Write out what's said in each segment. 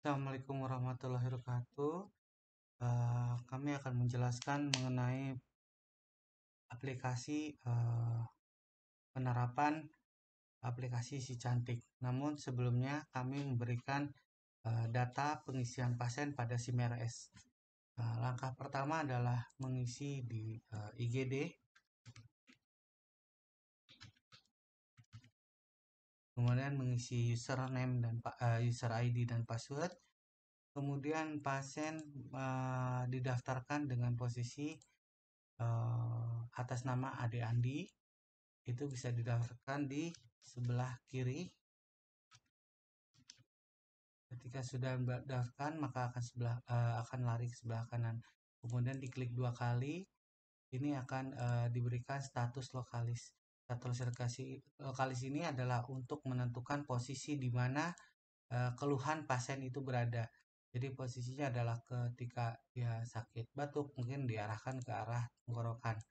Assalamualaikum warahmatullahi wabarakatuh. Kami akan menjelaskan mengenai aplikasi penerapan aplikasi Si Cantik. Namun sebelumnya kami memberikan data pengisian pasien pada SIMRS. Langkah pertama adalah mengisi di IGD, kemudian mengisi username dan user ID dan password. Kemudian pasien didaftarkan dengan posisi atas nama Ade Andi. Itu bisa didaftarkan di sebelah kiri. Ketika sudah mendaftarkan, maka akan lari ke sebelah kanan. Kemudian diklik 2 kali. Ini akan diberikan status lokalis. Status lokalis ini adalah untuk menentukan posisi di mana keluhan pasien itu berada. Jadi posisinya adalah ketika dia sakit batuk, mungkin diarahkan ke arah tenggorokan.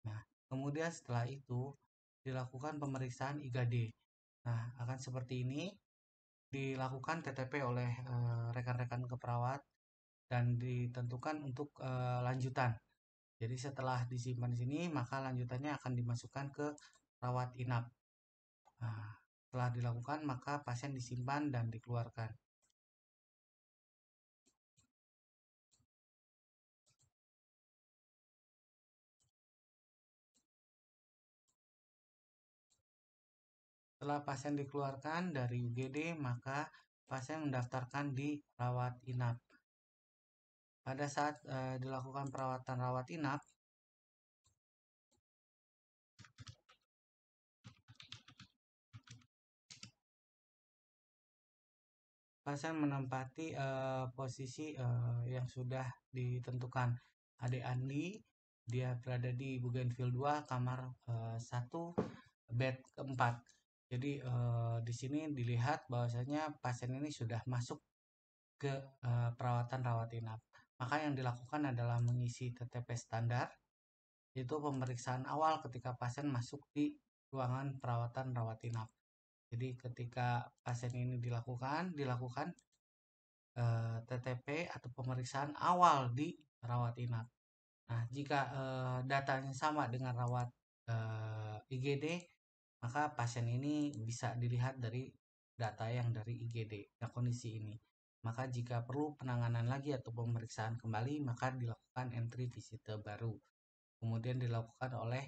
Nah, kemudian setelah itu dilakukan pemeriksaan IGD. Nah, akan seperti ini dilakukan TTP oleh rekan-rekan keperawat dan ditentukan untuk lanjutan. Jadi setelah disimpan di sini, maka lanjutannya akan dimasukkan ke rawat inap. Nah, setelah dilakukan, maka pasien disimpan dan dikeluarkan. Setelah pasien dikeluarkan dari UGD, maka pasien mendaftarkan di rawat inap. Pada saat dilakukan perawatan rawat inap, pasien menempati posisi yang sudah ditentukan. Ade Andi, dia berada di Bougainville 2, kamar 1, bed keempat. Jadi di sini dilihat bahwasanya pasien ini sudah masuk ke perawatan rawat inap. Maka yang dilakukan adalah mengisi TTP standar, yaitu pemeriksaan awal ketika pasien masuk di ruangan perawatan rawat inap. Jadi ketika pasien ini dilakukan TTP atau pemeriksaan awal di rawat inap. Nah, jika datanya sama dengan rawat IGD, maka pasien ini bisa dilihat dari data yang dari IGD, kondisi ini. Maka jika perlu penanganan lagi atau pemeriksaan kembali, maka dilakukan entry visite baru. Kemudian dilakukan oleh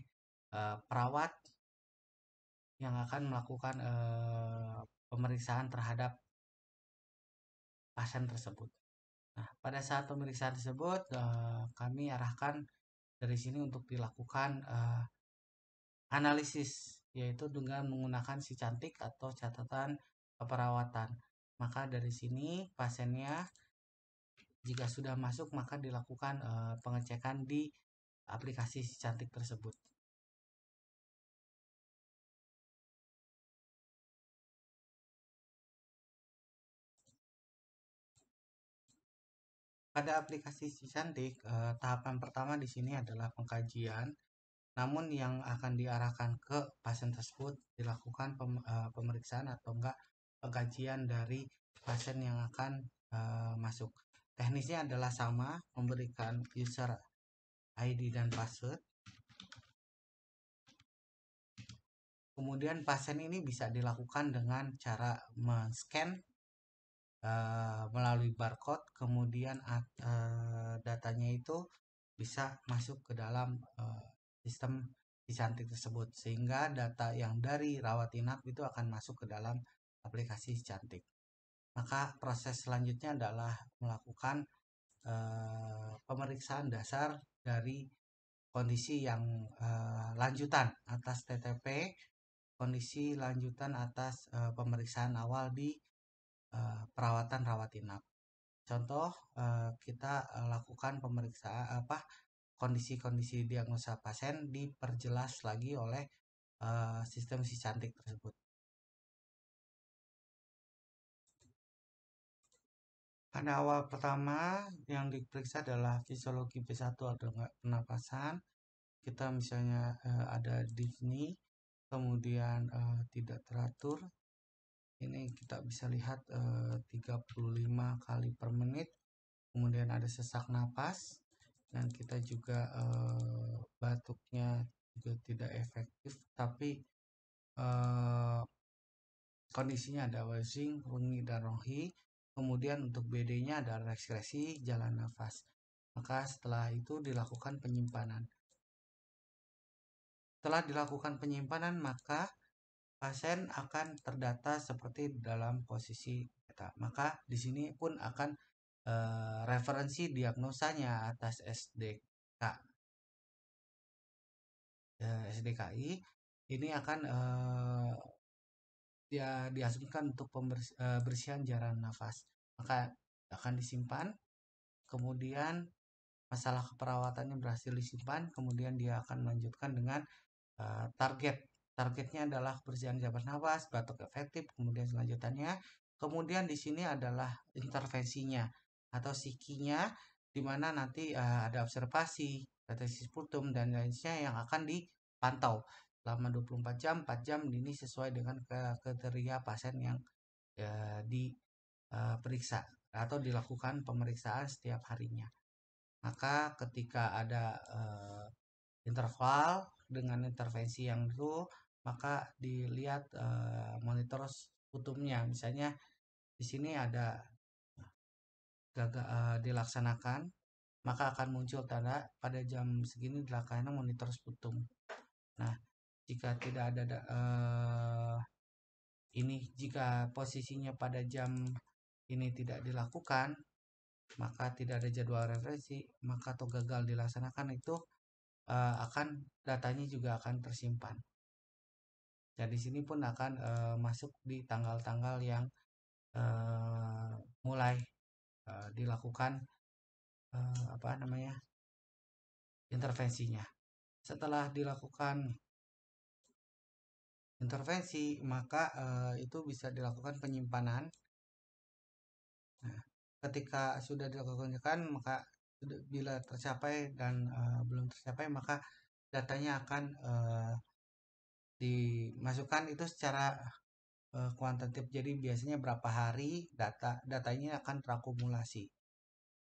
perawat yang akan melakukan pemeriksaan terhadap pasien tersebut. Nah, pada saat pemeriksaan tersebut, kami arahkan dari sini untuk dilakukan analisis, yaitu dengan menggunakan Si Cantik atau catatan keperawatan. Maka dari sini pasiennya jika sudah masuk, maka dilakukan pengecekan di aplikasi Si Cantik tersebut. Pada aplikasi Si Cantik, tahapan pertama di sini adalah pengkajian. Namun yang akan diarahkan ke pasien tersebut dilakukan pemeriksaan atau enggak pengkajian dari pasien yang akan masuk. Teknisnya adalah sama, memberikan user ID dan password. Kemudian pasien ini bisa dilakukan dengan cara men-scan melalui barcode, kemudian datanya itu bisa masuk ke dalam sistem Si Cantik tersebut, sehingga data yang dari rawat inap itu akan masuk ke dalam aplikasi Si Cantik. Maka proses selanjutnya adalah melakukan pemeriksaan dasar dari kondisi yang lanjutan atas TTP, kondisi lanjutan atas pemeriksaan awal di perawatan rawat inap. Contoh, kita lakukan pemeriksaan kondisi-kondisi diagnosa pasien diperjelas lagi oleh sistem Si Cantik tersebut. Pada awal pertama yang diperiksa adalah fisiologi B1 atau enggak pernapasan. Kita misalnya ada dyspnea, kemudian tidak teratur. Ini kita bisa lihat 3 35 kali per menit. Kemudian ada sesak napas, dan kita juga batuknya juga tidak efektif, tapi kondisinya ada wheezing, rungi, dan rohi. Kemudian untuk BD-nya ada rekskresi jalan nafas. Maka setelah itu dilakukan penyimpanan. Setelah dilakukan penyimpanan, maka pasien akan terdata seperti dalam posisi beta. Maka di sini pun akan referensi diagnosanya atas SDKI ini akan dia diasumsikan untuk pembersihan jalan nafas. Maka akan disimpan, kemudian masalah keperawatannya berhasil disimpan, kemudian dia akan melanjutkan dengan target. Targetnya adalah kebersihan jalan nafas, batuk efektif, kemudian selanjutnya. Kemudian di sini adalah intervensinya atau sikinya, di mana nanti ada observasi, tetesis putum, dan lainnya yang akan dipantau selama 24 jam, 4 jam ini sesuai dengan kriteria pasien yang diperiksa atau dilakukan pemeriksaan setiap harinya. Maka ketika ada interval dengan intervensi yang itu, maka dilihat monitor putumnya. Misalnya di sini ada dilaksanakan, maka akan muncul tanda pada jam segini dilaksanakan monitor putum. Nah, jika tidak ada jika posisinya pada jam ini tidak dilakukan, maka tidak ada jadwal referensi, maka atau gagal dilaksanakan, itu akan datanya juga akan tersimpan. Dan di sini pun akan masuk di tanggal-tanggal yang mulai dilakukan intervensinya. Setelah dilakukan intervensi, maka itu bisa dilakukan penyimpanan. Nah, ketika sudah dilakukan, maka bila tercapai dan belum tercapai, maka datanya akan dimasukkan itu secara kuantitatif. Jadi biasanya berapa hari datanya akan terakumulasi.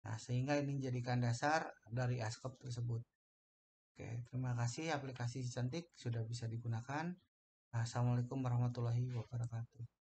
Nah, sehingga ini dijadikan dasar dari ASCOP tersebut. Oke, terima kasih, aplikasi cantik sudah bisa digunakan. Assalamualaikum warahmatullahi wabarakatuh.